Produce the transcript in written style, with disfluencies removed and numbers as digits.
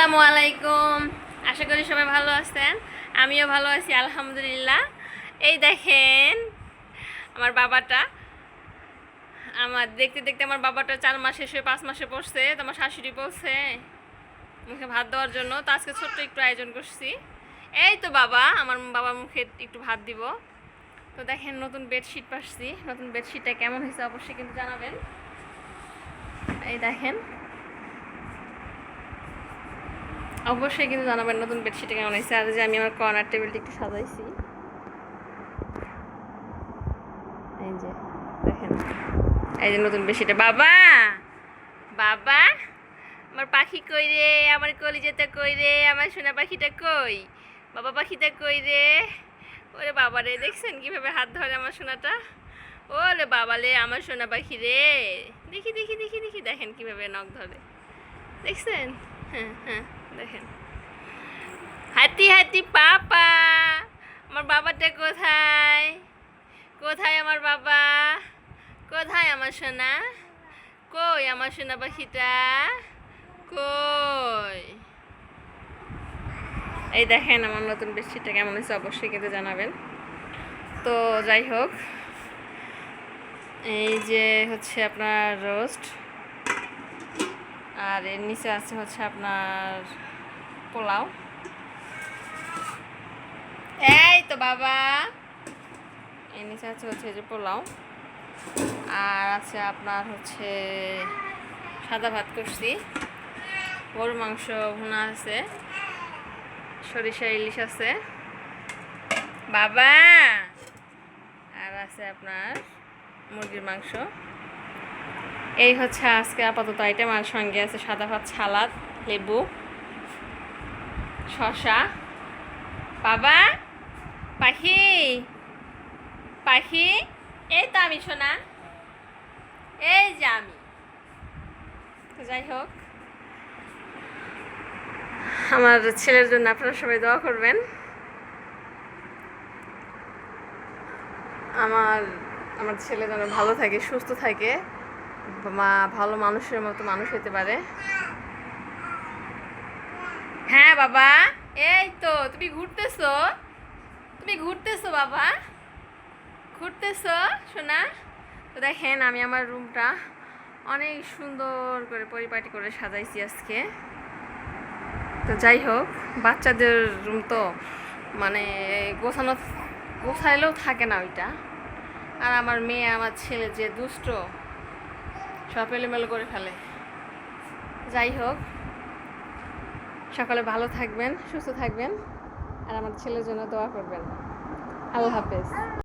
আসসালামু আলাইকুম। আশা করি সবাই ভালো আছেন। আমিও ভালো আছি আলহামদুলিল্লাহ। এই দেখেন আমার বাবাটা, আমার দেখতে দেখতে আমার বাবাটা 4 মাস শেষ হয়ে 5 মাসে পড়ছে। তো আমার শাশুড়ি বলছে মুখে ভাত দেওয়ার জন্য, তো আজকে ছোট্ট একটু আয়োজন করছি। এই তো বাবা, আমার বাবার মুখে একটু ভাত দিব। তো দেখেন নতুন বেডশিট পাচ্ছি। নতুন বেডশিটটা কেমন হয়েছে অবশ্যই কিন্তু জানাবেন। এই দেখেন, অবশ্যই কিন্তু জানাবেন নতুন বেডশিটটা কেমন হয়েছে। আর যে আমি আমার কর্নার টেবিলটা একটু সাজাইছি, এই যে দেখেন, এই যে নতুন বেডশিটটা। বাবা বাবা, আমার পাখি কই রে, আমার কলিজাটা কই রে, আমার সোনা পাখিটা কই, বাবা পাখিটা কই রে। ওরে বাবা রে, দেখছেন কিভাবে হাত ধরে আমার সোনাটা। ওরে বাবা রে, আমার সোনা পাখি রে, দেখি দেখি দেখি দেখি, দেখেন কিভাবে নখ ধরে, দেখছেন? হ্যাঁ হ্যাঁ, দেখেন হাতি হাতি পাপা। আমার বাবাটা কোথায়? কোথায় আমার বাবা? কোথায় আমার সোনা? কই আমার সোনা পাখিটা? কই? এই দেখেন আমার নতুন বেডশিটটা কেমন হয়েছে অবশ্যই কিন্তু জানাবেন। তো যাই হোক, এই যে হচ্ছে আপনার রোস্ট, আর এর নিচে আছে হচ্ছে আপনার পোলাও। এই তো বাবা, এর নিচে আছে হচ্ছে যে পোলাও, আর আছে আপনার হচ্ছে সাদা ভাত করছি, গরুর মাংস ভুনা আছে, সরিষা ইলিশ আছে বাবা, আর আছে আপনার মুরগির মাংস। এই হচ্ছে আজকে আপাতত আইটেম। আর সঙ্গে আছে সাদা ভাত, সালাদ, লেবু, শসা। বাবা পাখি, পাখি, এই তো আমি সোনা, এই যে আমি। তো যাই হোক, আমার ছেলের জন্য আপনারা সবাই দোয়া করবেন। আমার আমার ছেলে যেন ভালো থাকে, সুস্থ থাকে, ভালো মানুষের মতো মানুষ হতে পারে। হ্যাঁ বাবা, এই তো তুমি ঘুরতেছো, তুমি ঘুরতেছো বাবা, ঘুরতেছো সোনা। তো দেখেন আমি আমার রুমটা অনেক সুন্দর করে পরিপাটি করে সাজাইছি আজকে। তো যাই হোক, বাচ্চাদের রুম তো মানে গোছাইলেও থাকে না ওইটা। আর আমার মেয়ে আমার ছেলে যে দুষ্ট, সব এলোমেলো করে ফেলে। যাই হোক, সকালে ভালো থাকবেন, সুস্থ থাকবেন, আর আমার ছেলের জন্য দোয়া করবেন। আল্লাহ হাফেজ।